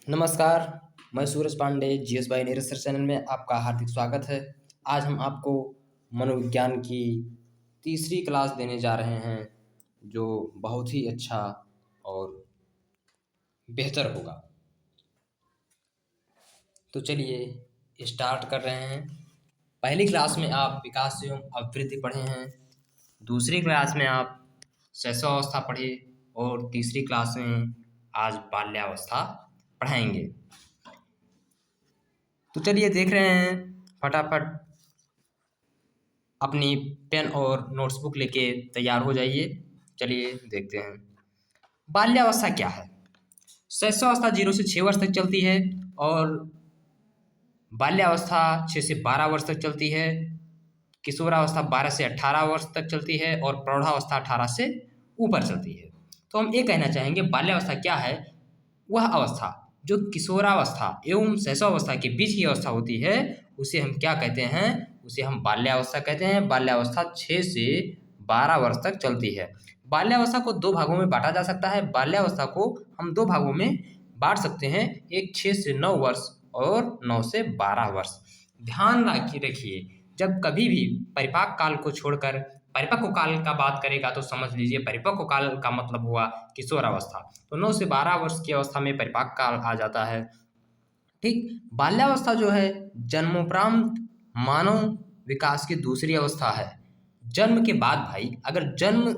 नमस्कार, मैं Suraj Pandey GS by research channel में आपका हार्दिक स्वागत है। आज हम आपको मनोविज्ञान की तीसरी क्लास देने जा रहे हैं, जो बहुत ही अच्छा और बेहतर होगा। तो चलिए स्टार्ट कर रहे हैं। पहली क्लास में आप विकास एवं अभिवृद्धि पढ़े हैं, दूसरी क्लास में आप शैशवावस्था पढ़े और तीसरी क्लास में आज बाल्यावस्था पढ़ाएंगे। तो चलिए देख रहे हैं, फटाफट अपनी पेन और नोट्सबुक लेके तैयार हो जाइए। चलिए देखते हैं बाल्यावस्था क्या है। शैशवावस्था 0 से 6 वर्ष तक चलती है और बाल्यावस्था 6 से 12 वर्ष तक चलती है। किशोरावस्था 12 से 18 वर्ष तक चलती है और प्रौढ़ावस्था 18 से ऊपर चलती है। तो हम ये कहना चाहेंगे बाल्यावस्था क्या है। वह अवस्था जो किशोरावस्था एवं शैशवावस्था के बीच की अवस्था होती है उसे हम क्या कहते हैं, उसे हम बाल्यावस्था कहते हैं। बाल्यावस्था 6 से 12 वर्ष तक चलती है। बाल्यावस्था को दो भागों में बांटा जा सकता है। बाल्यावस्था को हम दो भागों में बांट सकते हैं, एक 6 से 9 वर्ष और 9 से 12 वर्ष। ध्यान रखिए, जब कभी भी परिपाक काल को छोड़कर परिपक्व काल का बात करेगा तो समझ लीजिए परिपक्व काल का मतलब हुआ किशोरावस्था। तो 9 से 12 वर्ष की अवस्था में परिपाक काल आ जाता है। ठीक, बाल्यावस्था जो है जन्मोपरांत मानव विकास की दूसरी अवस्था है। जन्म के बाद भाई अगर जन्म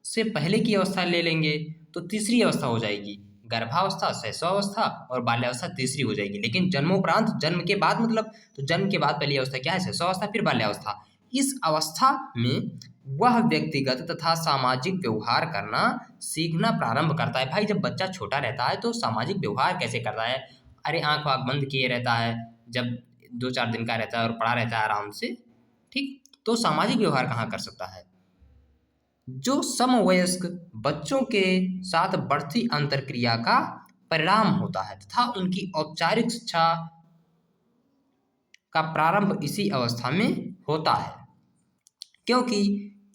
से पहले की अवस्था ले लेंगे तो तीसरी अवस्था हो जाएगी। गर्भावस्था, शैशवावस्था और बाल्यावस्था तीसरी हो जाएगी। लेकिन जन्मोपरांत, जन्म के बाद मतलब, तो जन्म के बाद पहली अवस्था क्या है, शैशवावस्था, फिर बाल्यावस्था। इस अवस्था में वह व्यक्तिगत तथा सामाजिक व्यवहार करना सीखना प्रारंभ करता है। भाई जब बच्चा छोटा रहता है तो सामाजिक व्यवहार कैसे करता है, अरे आंख वाँख बंद किए रहता है, जब 2-4 दिन का रहता है और पड़ा रहता है आराम से, ठीक, तो सामाजिक व्यवहार कहाँ कर सकता है। जो समवयस्क बच्चों के साथ बढ़ती अंतरक्रिया का परिणाम होता है तथा उनकी औपचारिक शिक्षा का प्रारंभ इसी अवस्था में होता है, क्योंकि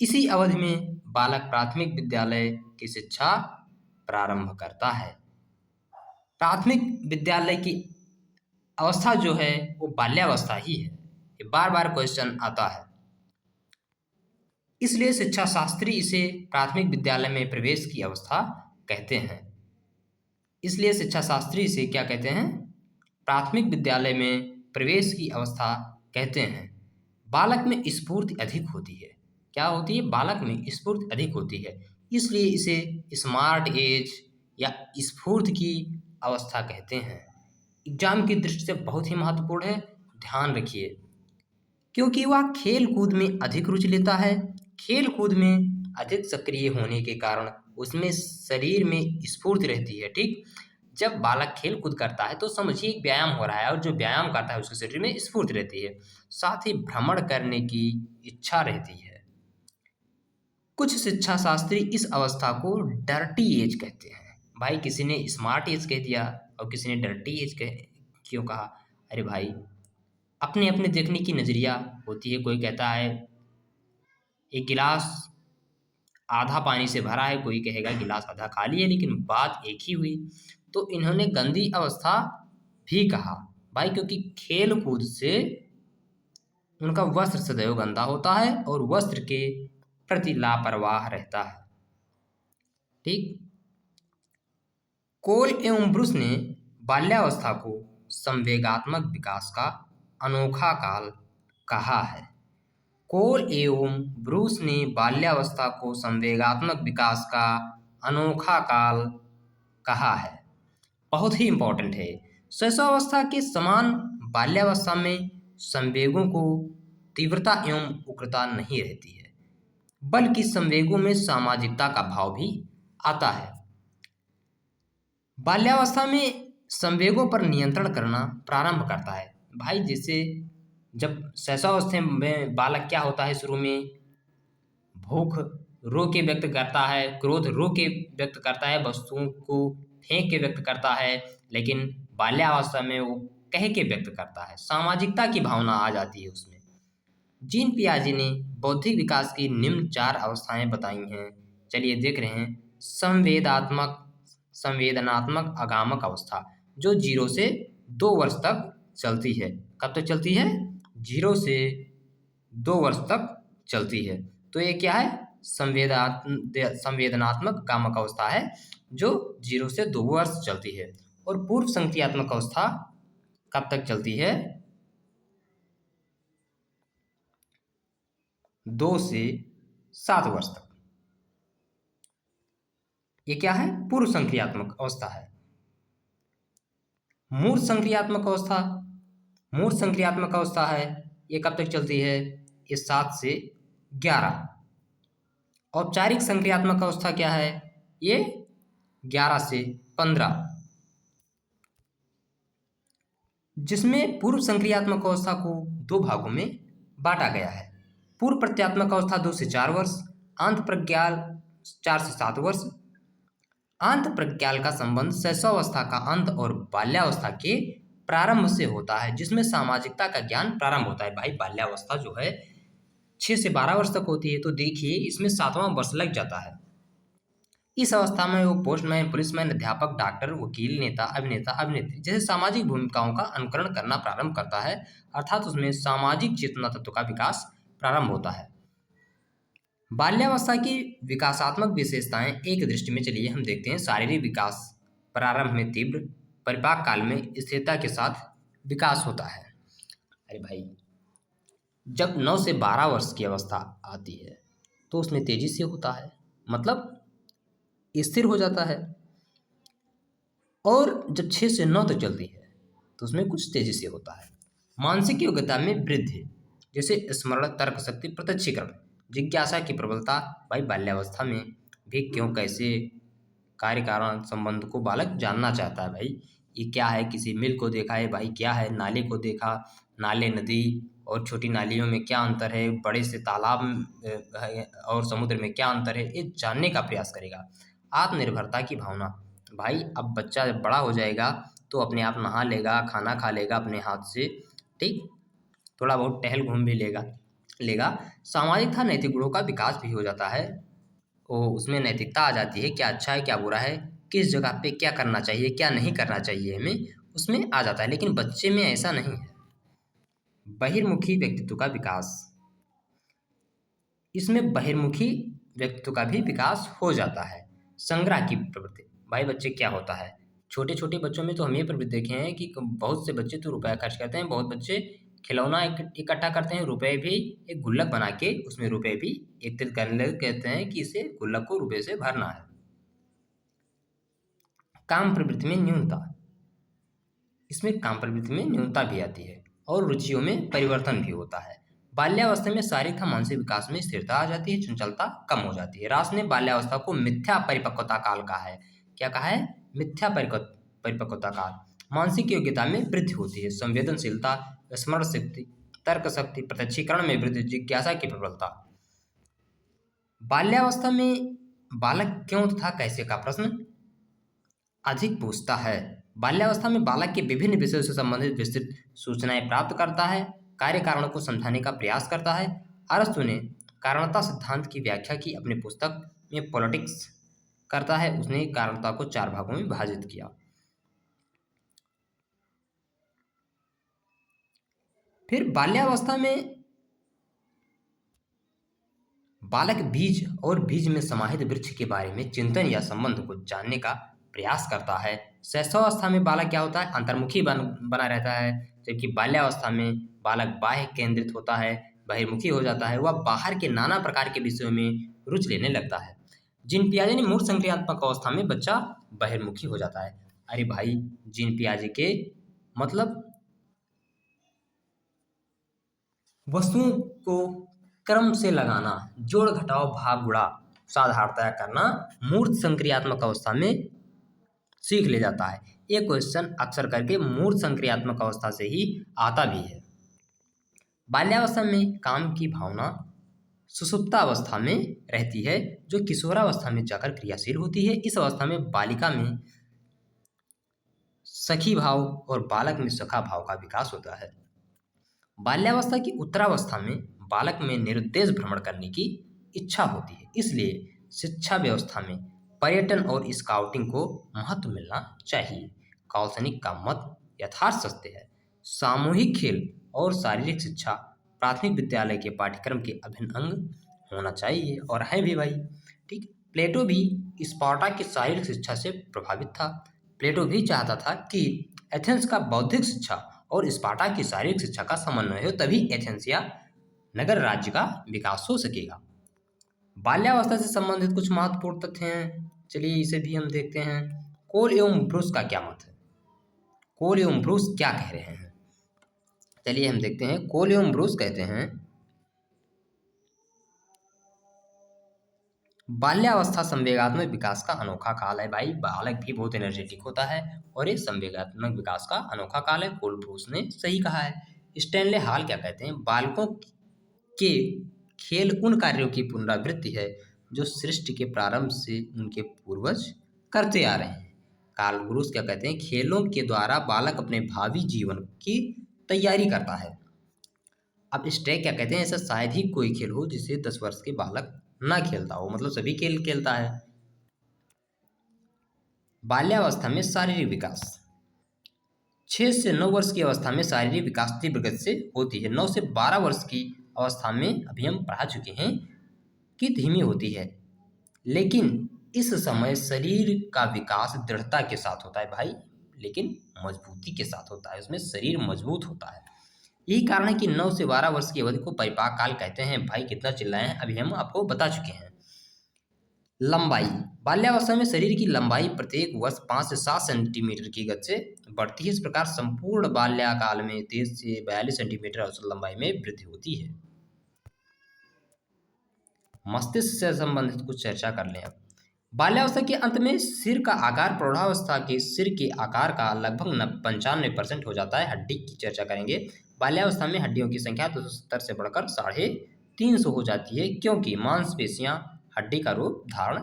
इसी अवधि में बालक प्राथमिक विद्यालय की शिक्षा प्रारंभ करता है। प्राथमिक विद्यालय की अवस्था जो है वो बाल्यावस्था ही है। ये बार बार क्वेश्चन आता है, इसलिए शिक्षा शास्त्री इसे प्राथमिक विद्यालय में प्रवेश की अवस्था कहते हैं। इसलिए शिक्षा शास्त्री इसे क्या कहते हैं, प्राथमिक विद्यालय में प्रवेश की अवस्था कहते हैं। बालक में स्फूर्ति अधिक होती है। क्या होती है, बालक में स्फूर्ति अधिक होती है, इसलिए इसे स्मार्ट एज या स्फूर्ति की अवस्था कहते हैं। एग्जाम की दृष्टि से बहुत ही महत्वपूर्ण है, ध्यान रखिए, क्योंकि वह खेल कूद में अधिक रुचि लेता है। खेल कूद में अधिक सक्रिय होने के कारण उसमें शरीर में स्फूर्ति रहती है। ठीक, जब बालक खेल कूद करता है तो समझिए एक व्यायाम हो रहा है, और जो व्यायाम करता है उसके शरीर में स्फूर्ति रहती है, साथ ही भ्रमण करने की इच्छा रहती है। कुछ शिक्षा शास्त्री इस अवस्था को डर्टी एज कहते हैं। भाई किसी ने स्मार्ट एज कह दिया और किसी ने डर्टी एज क्यों कहा। अरे भाई अपने अपने देखने की नज़रिया होती है। कोई कहता है एक गिलास आधा पानी से भरा है, कोई कहेगा गिलास आधा खाली है, लेकिन बात एक ही हुई। तो इन्होंने गंदी अवस्था भी कहा भाई, क्योंकि खेल कूद से उनका वस्त्र सदैव गंदा होता है और वस्त्र के प्रति लापरवाह रहता है। ठीक, कोल एवं ब्रुस ने बाल्यावस्था को संवेगात्मक विकास का अनोखा काल कहा है। कोल एवं ब्रूस ने बाल्यावस्था को संवेगात्मक विकास का अनोखा काल कहा है। बहुत ही इंपॉर्टेंट है। शैशवावस्था के समान बाल्यावस्था में संवेगों को तीव्रता एवं उग्रता नहीं रहती है, बल्कि संवेगों में सामाजिकता का भाव भी आता है। बाल्यावस्था में संवेगों पर नियंत्रण करना प्रारंभ करता है। भाई जैसे जब शैशवावस्था में बालक क्या होता है, शुरू में भूख रो के व्यक्त करता है, क्रोध रो के व्यक्त करता है, वस्तुओं को फेंक के व्यक्त करता है, लेकिन बाल्यावस्था में वो कह के व्यक्त करता है। सामाजिकता की भावना आ जाती है उसमें। जीन पियाजे ने बौद्धिक विकास की निम्न 4 अवस्थाएं बताई हैं। चलिए देख रहे हैं। संवेदनात्मक आगामक अवस्था। जो 0 से 2 वर्ष तक चलती है। कब तक चलती है? 0 से 2 वर्ष तक चलती है। तो ये क्या है? संवेदनात्मक कामक अवस्था है जो 0 से 2 वर्ष चलती है। और पूर्व संक्रियात्मक अवस्था कब तक चलती है? 2 से 7 वर्ष तक। ये क्या है? पूर्व संक्रियात्मक अवस्था है। मूर्त संक्रियात्मक अवस्था, मूर्त संक्रियात्मक अवस्था है, ये कब तक चलती है? ये 7 से 11। औपचारिक संक्रियात्मक अवस्था क्या है? ये 11 से 15, जिसमें पूर्व संक्रियात्मक अवस्था को 2 भागों में बांटा गया है। पूर्व प्रत्यात्मक अवस्था 2 से 4 वर्ष, आंत प्रज्ञाल 4 से 7 वर्ष। आंत प्रज्ञाल का संबंध शैशवावस्था का अंत और बाल्यावस्था के प्रारंभ से होता है, जिसमें सामाजिकता का ज्ञान प्रारंभ होता है। भाई बाल्यावस्था जो है 6 से 12 वर्ष तक होती है, तो देखिए इसमें 7वां वर्ष लग जाता है। इस अवस्था में वो पोस्टमैन, पुलिसमैन, अध्यापक, डॉक्टर, वकील, नेता, अभिनेता, अभिनेत्री जैसे सामाजिक भूमिकाओं का अनुकरण करना प्रारंभ करता है, अर्थात उसमें सामाजिक चेतना तत्व का विकास प्रारंभ होता है। बाल्यावस्था की विकासात्मक विशेषताएं एक दृष्टि में चलिए हम देखते हैं। शारीरिक विकास प्रारंभ में तीव्र, परिपाक काल में स्थिरता के साथ विकास होता है। अरे भाई, जब 9 से 12 वर्ष की अवस्था आती है तो उसमें तेजी से होता है, मतलब स्थिर हो जाता है। और जब 6 से 9 तक चलती है तो उसमें कुछ तेजी से होता है। मानसिक योग्यता में वृद्धि, जैसे स्मरण, तर्क शक्ति, प्रत्यक्षीकरण, जिज्ञासा की प्रबलता। भाई बाल्यावस्था में भी क्यों, कैसे, कार्य कारण संबंध को बालक जानना चाहता है। भाई ये क्या है? किसी मिल को देखा है, भाई क्या है? नाले को देखा, नाले, नदी और छोटी नालियों में क्या अंतर है? बड़े से तालाब और समुद्र में क्या अंतर है? ये जानने का प्रयास करेगा। आत्मनिर्भरता की भावना, भाई अब बच्चा जब बड़ा हो जाएगा तो अपने आप नहा लेगा, खाना खा लेगा अपने हाथ से, ठीक, थोड़ा बहुत टहल घूम भी लेगा। सामाजिक था नैतिक गुणों का विकास भी हो जाता है। उसमें नैतिकता आ जाती है, क्या अच्छा है क्या बुरा है, किस जगह पे क्या करना चाहिए क्या नहीं करना चाहिए, हमें उसमें आ जाता है। लेकिन बच्चे में ऐसा नहीं है। बहिर्मुखी व्यक्तित्व का विकास, इसमें बहिर्मुखी व्यक्तित्व का भी विकास हो जाता है। संग्रह की प्रवृत्ति, भाई बच्चे क्या होता है, छोटे छोटे बच्चों में तो हम ये प्रवृत्ति देखे हैं कि बहुत से बच्चे तो रुपया खर्च करते हैं, बहुत बच्चे खिलौना इकट्ठा करते हैं, रुपए भी एक गुल्लक बना के उसमें रुपए भी एकत्रित करने लगे, कहते हैं कि इसे गुल्लक को रुपए से भरना है। काम प्रवृत्ति में न्यूनता, इसमें काम प्रवृत्ति में न्यूनता भी आती है और रुचियों में परिवर्तन भी होता है। बाल्यावस्था में शारीरिक व मानसिक विकास में स्थिरता आ जाती है, चंचलता कम हो जाती है। रास ने बाल्यावस्था को मिथ्या परिपक्वता काल कहा है। क्या कहा है? मिथ्या परिपक्वता काल। मानसिक योग्यता में वृद्धि होती है, संवेदनशीलता, स्मरण शक्ति, तर्क शक्ति, प्रत्यक्षीकरण में वृद्धि, जिज्ञासा की प्रबलता। बाल्यावस्था में बालक क्यों तथा कैसे का प्रश्न अधिक पूछता है। बाल्यावस्था में बालक के विभिन्न विषयों से संबंधित विस्तृत सूचनाएं प्राप्त करता है, कार्य कारणों को समझाने का प्रयास करता है। अरस्तु ने कारणता सिद्धांत की व्याख्या की अपनी पुस्तक में पॉलिटिक्स करता है। उसने कारणता को 4 भागों में विभाजित किया। फिर बाल्यावस्था में बालक बीज और बीज में समाहित वृक्ष के बारे में चिंतन या संबंध को जानने का प्रयास करता है। शैशवावस्था में बालक क्या होता है? अंतर्मुखी बना रहता है, जबकि बाल्यावस्था में बालक बाह्य केंद्रित होता है, बहिर्मुखी हो जाता है। वह बाहर के नाना प्रकार के विषयों में रुचि लेने लगता है। जीन पियाजे ने मूर्त संक्रियात्मक अवस्था में बच्चा बहिर्मुखी हो जाता है। अरे भाई, जीन पियाजे के मतलब वस्तुओं को क्रम से लगाना, जोड़ घटाव भाग गुणा साधारणतया करना मूर्त संक्रियात्मक अवस्था में सीख ले जाता है। ये क्वेश्चन अक्सर करके मूर्त संक्रियात्मक अवस्था से ही आता भी है। बाल्यावस्था में काम की भावना सुषुप्ता अवस्था में रहती है, जो किशोरावस्था में जाकर क्रियाशील होती है। इस अवस्था में बालिका में सखी भाव और बालक में सखा भाव का विकास होता है। बाल्यावस्था की उत्तरावस्था में बालक में निरुद्देश भ्रमण करने की इच्छा होती है, इसलिए शिक्षा व्यवस्था में पर्यटन और स्काउटिंग को महत्व मिलना चाहिए। काल्पनिक का मत यथार्थ सत्य है। सामूहिक खेल और शारीरिक शिक्षा प्राथमिक विद्यालय के पाठ्यक्रम के अभिन्न अंग होना चाहिए, और है भी भाई। ठीक, प्लेटो भी स्पार्टा की शारीरिक शिक्षा से प्रभावित था। प्लेटो भी चाहता था कि एथेंस का बौद्धिक शिक्षा और स्पार्टा की शारीरिक शिक्षा का समन्वय हो, तभी एथेंस या नगर राज्य का विकास हो सकेगा। बाल्यावस्था से संबंधित कुछ महत्वपूर्ण तथ्य हैं, चलिए इसे भी हम देखते हैं। कोल एवं ब्रूस का क्या मत है? कोल एवं ब्रूस क्या कह रहे हैं? चलिए हम देखते हैं। कोल एवं ब्रूस कहते हैं बाल्यावस्था संवेगात्मक विकास का अनोखा काल है। भाई बालक भी बहुत एनर्जेटिक होता है और ये संवेगात्मक विकास का अनोखा काल है। कोल ब्रूस ने सही कहा है। स्टैनले हॉल क्या कहते हैं? बालकों के खेल उन कार्यों की पुनरावृत्ति है जो सृष्टि के प्रारंभ से उनके पूर्वज करते आ रहे हैं। कार्ल ब्रूस क्या कहते हैं? खेलों के द्वारा बालक अपने भावी जीवन की तैयारी करता है। अब स्टैक क्या कहते हैं? ऐसा शायद ही कोई खेल हो जिसे 10 वर्ष के बालक ना खेलता हो, मतलब सभी खेल खेलता है। बाल्यावस्था में शारीरिक विकास 6 से 9 वर्ष की अवस्था में शारीरिक विकास तीव्र गति से होती है। 9 से 12 वर्ष की अवस्था में अभी हम पढ़ा चुके हैं कि धीमी होती है, लेकिन इस समय शरीर का विकास दृढ़ता के साथ होता है भाई, लेकिन मजबूती के साथ होता है, उसमें शरीर मजबूत होता है। यही कारण है कि 9 से 12 वर्ष की अवधि को परिपाक काल कहते हैं। भाई कितना चिल्लाए हैं, अभी हम आपको बता चुके हैं। लंबाई, बाल्यावस्था में शरीर की लंबाई प्रत्येक वर्ष 5 से 7 सेंटीमीटर की गति से बढ़ती है। इस प्रकार संपूर्ण बाल्यकाल में 23 से 42 सेंटीमीटर औसत लंबाई में वृद्धि होती है। मस्तिष्क से संबंधित कुछ चर्चा कर लें अब। बाल्यावस्था के अंत में सिर का आकार प्रौढ़ावस्था के सिर के आकार का लगभग 95% हो जाता है। हड्डी की चर्चा करेंगे। बाल्यावस्था में हड्डियों की संख्या 270 से बढ़कर 350 हो जाती है, क्योंकि मांसपेशियां हड्डी का रूप धारण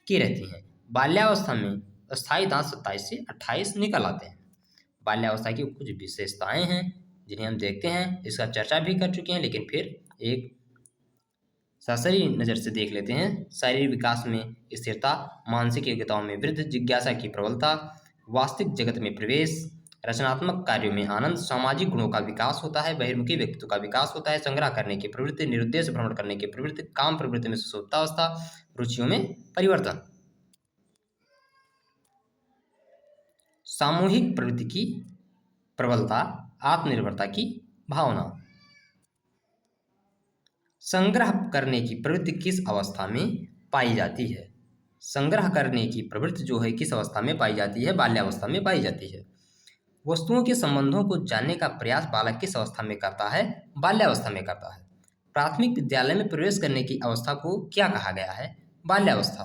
की रहती हैं। बाल्यावस्था में अस्थायी दांत 27 से 28 निकल आते हैं। बाल्यावस्था की कुछ विशेषताएं हैं जिन्हें हम देखते हैं, इसका चर्चा भी कर चुके हैं, लेकिन फिर एक सरसरी नज़र से देख लेते हैं। शारीरिक विकास में स्थिरता, मानसिक योग्यताओं में वृद्धि, जिज्ञासा की प्रबलता, वास्तविक जगत में प्रवेश, रचनात्मक कार्यों में आनंद, सामाजिक गुणों का विकास होता है, बहिर्मुखी व्यक्तित्व का विकास होता है, संग्रह करने की प्रवृत्ति, निरुद्देश भ्रमण करने की प्रवृत्ति, काम प्रवृत्ति में सुसुप्तावस्था, रुचियों में परिवर्तन, सामूहिक प्रवृत्ति की प्रबलता, आत्मनिर्भरता की भावना। संग्रह करने की प्रवृत्ति किस अवस्था में पाई जाती है? संग्रह करने की प्रवृत्ति जो है किस अवस्था में पाई जाती है? बाल्यावस्था में पाई जाती है। वस्तुओं के संबंधों को जानने का प्रयास बालक किस अवस्था में करता है? बाल्यावस्था में करता है। प्राथमिक विद्यालय में प्रवेश करने की अवस्था को क्या कहा गया है? बाल्यावस्था।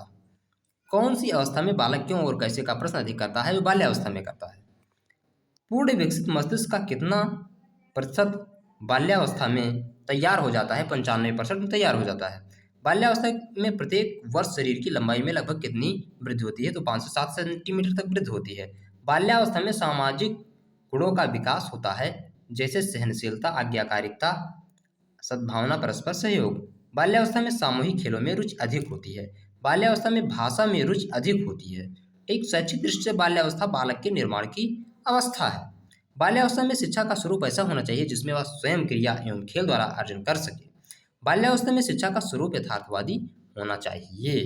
कौन सी अवस्था में बालक क्यों और कैसे का प्रश्न अधिक करता है? बाल्यावस्था में करता है। पूर्ण विकसित मस्तिष्क का कितना प्रतिशत बाल्यावस्था में तैयार हो जाता है? 95% में तैयार हो जाता है। बाल्यावस्था में प्रत्येक वर्ष शरीर की लंबाई में लगभग कितनी वृद्धि होती है? तो 5 से 7 सेंटीमीटर तक वृद्धि होती है। बाल्यावस्था में सामाजिक गुणों का विकास होता है, जैसे सहनशीलता, आज्ञाकारिता, सद्भावना, परस्पर सहयोग। बाल्यावस्था में सामूहिक खेलों में रुचि अधिक होती है। बाल्यावस्था में भाषा में रुचि अधिक होती है। एक शैक्षिक दृष्टि से बाल्यावस्था बालक के निर्माण की अवस्था है। बाल्यावस्था में शिक्षा का स्वरूप ऐसा होना चाहिए जिसमें वह स्वयं क्रिया एवं खेल द्वारा अर्जन कर सके। बाल्यावस्था में शिक्षा का स्वरूप यथार्थवादी होना चाहिए।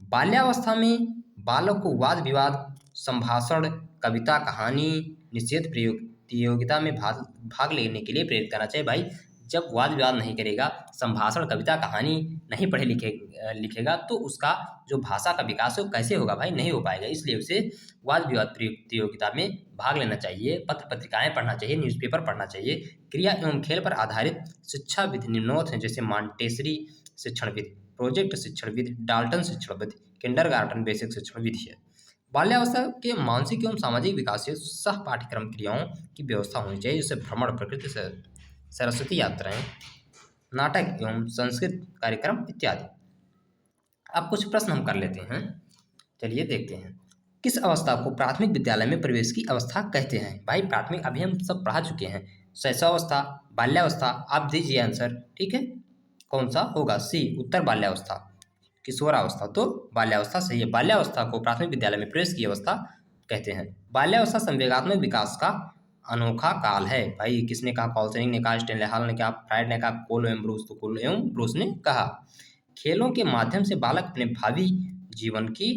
बाल्यावस्था में बालक को वाद विवाद, संभाषण, कविता, कहानी, निषेध प्रतियोगिता में भाग लेने के लिए प्रेरित करना चाहिए। भाई जब वाद विवाद नहीं करेगा, संभाषण, कविता, कहानी नहीं पढ़े लिखेगा तो उसका जो भाषा का विकास है वो कैसे होगा भाई? नहीं हो पाएगा। इसलिए उसे वाद विवाद प्रतियोगिता में भाग लेना चाहिए, पत्र पत्रिकाएं पढ़ना चाहिए, न्यूज़पेपर पढ़ना चाहिए। क्रिया एवं खेल पर आधारित शिक्षा विधि निम्नोक्त हैं, जैसे मॉन्टेसरी शिक्षण विधि, प्रोजेक्ट शिक्षण विधि, डाल्टन शिक्षण विधि, किंडरगार्टन बेसिक शिक्षण विधि है। बाल्यावस्था के मानसिक एवं सामाजिक विकास से सह पाठ्यक्रम क्रियाओं की व्यवस्था होनी चाहिए, जैसे भ्रमण, प्रकृति से सरस्वती यात्राएं, नाटक एवं संस्कृत कार्यक्रम इत्यादि। अब कुछ प्रश्न हम कर लेते हैं, चलिए देखते हैं। किस अवस्था को प्राथमिक विद्यालय में प्रवेश की अवस्था कहते हैं? भाई प्राथमिक अभी हम सब पढ़ा चुके हैं। शैशवावस्था, बाल्यावस्था, आप दीजिए आंसर, ठीक है? कौन सा होगा? सी, उत्तर बाल्यावस्था। किशोरावस्था तो बाल्यावस्था सही है। बाल्यावस्था को प्राथमिक विद्यालय में प्रवेश की अवस्था कहते हैं। बाल्यावस्था संवेगात्मक विकास का अनोखा काल है। भाई किसने कहा? कॉल्सनिक ने कहा, स्टेनलेहाल ने कहा, फ्राइड ने कहा, कोल एवं ब्रूस, तो कोल एवं ब्रूस ने कहा। खेलों के माध्यम से बालक अपने भावी जीवन की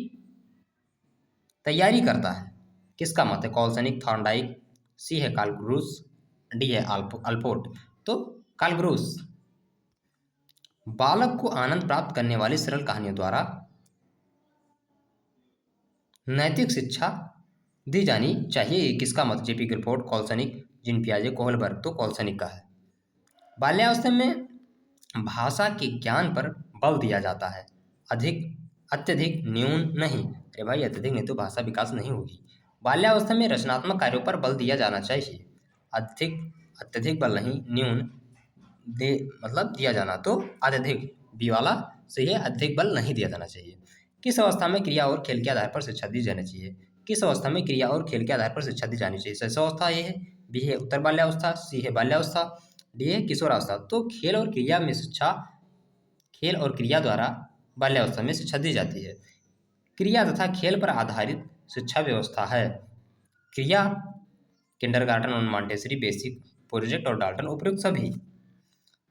तैयारी करता है। किसका मत है? कॉल्सनिक, थॉर्नडाइक, सी है कार्ल ग्रूस, डी है अल्पोर्ट। तो कार्ल ग्रूस। बालक को आनंद प्राप्त करने वाली सरल कहानियों द्वारा नैतिक शिक्षा दी जानी चाहिए। किसका मत? जेपी गिलफोर्ड, कॉल्सनिक, जीन पियाजे, कोहलबर्ग, तो कॉल्सनिक का है। बाल्यावस्था में भाषा के ज्ञान पर बल दिया जाता है, अधिक, अत्यधिक, न्यून नहीं। अरे भाई अत्यधिक नहीं तो भाषा विकास नहीं होगी। बाल्यावस्था में रचनात्मक कार्यों पर बल दिया जाना चाहिए, अधिक, अत्यधिक बल नहीं, न्यून दे मतलब दिया जाना तो अत्यधिक, बी वाला सही है, अत्यधिक बल नहीं दिया जाना चाहिए। किस अवस्था में क्रिया और खेल के आधार पर शिक्षा दी जानी चाहिए? किस अवस्था में क्रिया और खेल के आधार पर शिक्षा दी जानी चाहिए? शैशवावस्था ये है, बी है उत्तर बाल्यावस्था, सी है बाल्यावस्था, डी है किशोरावस्था। तो खेल और क्रिया में शिक्षा, खेल और क्रिया द्वारा बाल्यावस्था में शिक्षा दी जाती है। क्रिया तथा खेल पर आधारित शिक्षा व्यवस्था है। क्रिया किंडरगार्टन और मॉन्टेसरी, बेसिक, प्रोजेक्ट और डाल्टन, उपयुक्त सभी।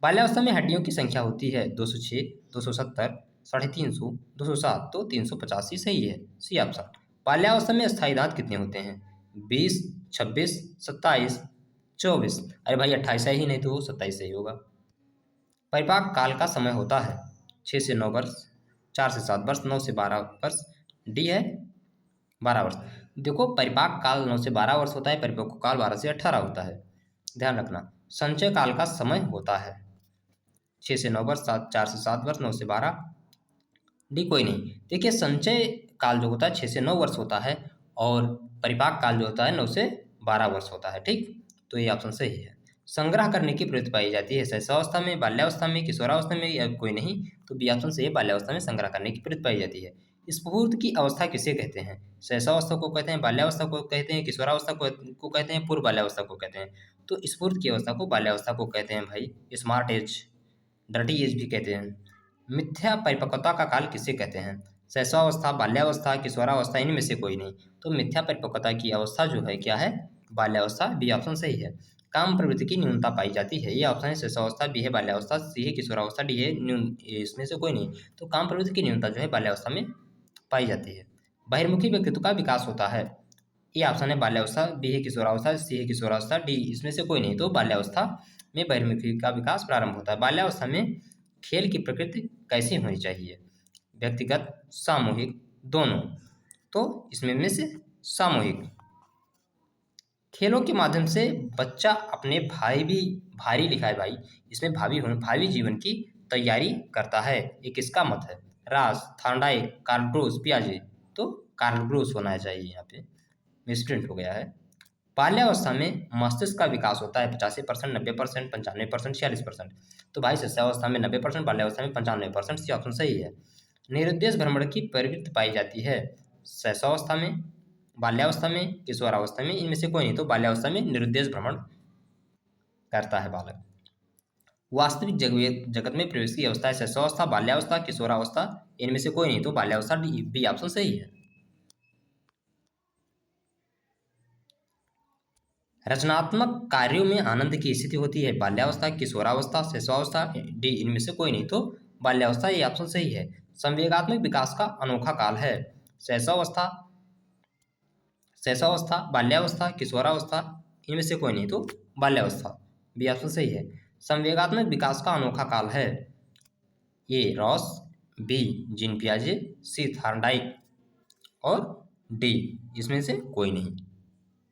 बाल्यावस्था में हड्डियों की संख्या होती है 206, 270, 350, 207, तो 385 सही है, सी ऑप्शन। बाल्यावस्था में स्थायी दांत कितने होते हैं? 20, 26, 27, 24। अरे भाई 28 है ही, नहीं तो 27 सही होगा। परिपाक काल का समय होता है 6 से 9 वर्ष, 4 से 7 वर्ष, 9 से 12 वर्ष, डी है 12 वर्ष। देखो परिपाक काल 9 से 12 वर्ष होता है, परिपक्व काल 12 से 18 होता है, ध्यान रखना। संचय काल का समय होता है 6 से 9 वर्ष, 4 से 7 वर्ष, 9 से 12, डी कोई नहीं। देखिए संचय काल जो होता है 6 से 9 वर्ष होता है और परिपाक काल जो होता है 9 से 12 वर्ष होता है, ठीक। तो ये ऑप्शन सही है। संग्रह करने की प्रवृत्ति पाई जाती है शैशवावस्था में, बाल्यावस्था में, किशोरावस्था में, या कोई नहीं, तो बी ऑप्शन सही है, बाल्यावस्था में संग्रह करने की प्रवृत्ति पाई जाती है। स्फूर्त की अवस्था किसे कहते हैं? शैशवावस्था को कहते हैं, बाल्यावस्था को कहते हैं, किशोरावस्था को कहते हैं, पूर्व बाल्यावस्था को कहते हैं। तो स्फूर्त की अवस्था को बाल्यावस्था को कहते हैं भाई। स्मार्ट एज, डर्टी एज भी कहते हैं। मिथ्या परिपक्वता का काल किसे कहते हैं? शैशवावस्था, बाल्यावस्था, किशोरावस्था, इनमें से कोई नहीं। तो मिथ्या परिपक्वता की अवस्था जो है क्या है? बाल्यावस्था, बी ऑप्शन सही है। काम प्रवृत्ति की न्यूनता पाई जाती है, ये ऑप्शन है शैशवावस्था, बी है बाल्यावस्था, सी है किशोरावस्था, डी है न्यून, इसमें से कोई नहीं। तो काम प्रवृत्ति की न्यूनता जो है बाल्यावस्था में पाई जाती है। बहिर्मुखी व्यक्तित्व का विकास होता है, ये ऑप्शन है बाल्यावस्था, बी है किशोरावस्था, सी है किशोरावस्था, डी इसमें से कोई नहीं। तो बाल्यावस्था में बहिर्मुखी का विकास प्रारंभ होता है। बाल्यावस्था में खेल की प्रकृति कैसी होनी चाहिए? व्यक्तिगत, सामूहिक, दोनों। तो इसमें में से सामूहिक। खेलों के माध्यम से बच्चा अपने भारी लिखा है भाई, इसमें भावी जीवन की तैयारी करता है। ये किसका मत है? रास, थॉर्नडाइक, कार्ल ग्रूस, पियाजे, तो कार्ल ग्रूस होना चाहिए, यहाँ पे मिसप्रिंट हो गया है। बाल्यावस्था में मस्तिष्क का विकास होता है 85%, 90%, 95%, 46%। तो भाई शिशुअवस्था में 90%, बाल्यावस्था में 95%, सी ऑप्शन सही है। निरुद्देश भ्रमण की प्रवृत्ति पाई जाती है शैशवावस्था में, बाल्यावस्था में, किशोरावस्था में, इनमें से कोई नहीं। तो बाल्यावस्था में निरुद्देश भ्रमण करता है बालक। वास्तविक जगत में प्रवेश की अवस्था है शैशवावस्था, बाल्यावस्था, किशोरावस्था, इनमें से कोई नहीं। तो बाल्यावस्था, बी ऑप्शन सही है। रचनात्मक कार्यों में आनंद की स्थिति होती है बाल्यावस्था, किशोरावस्था, शैशवावस्था, डी इनमें से कोई नहीं। तो बाल्यावस्था, ये ऑप्शन सही है। संवेगात्मक विकास का अनोखा काल है शैशवावस्था, बाल्यावस्था, किशोरावस्था, इनमें से कोई नहीं। तो बाल्यावस्था, बी ऑप्शन सही है। संवेगात्मक विकास का अनोखा काल है ए रॉस, बी जीन पियाजे, सी थॉर्नडाइक और डी इसमें से कोई नहीं।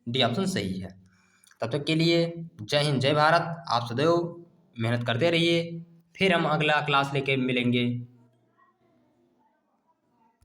डी ऑप्शन सही है। तब तक के लिए जय हिंद, जय भारत। आप सदैव मेहनत करते रहिए। फिर हम अगला क्लास लेके मिलेंगे।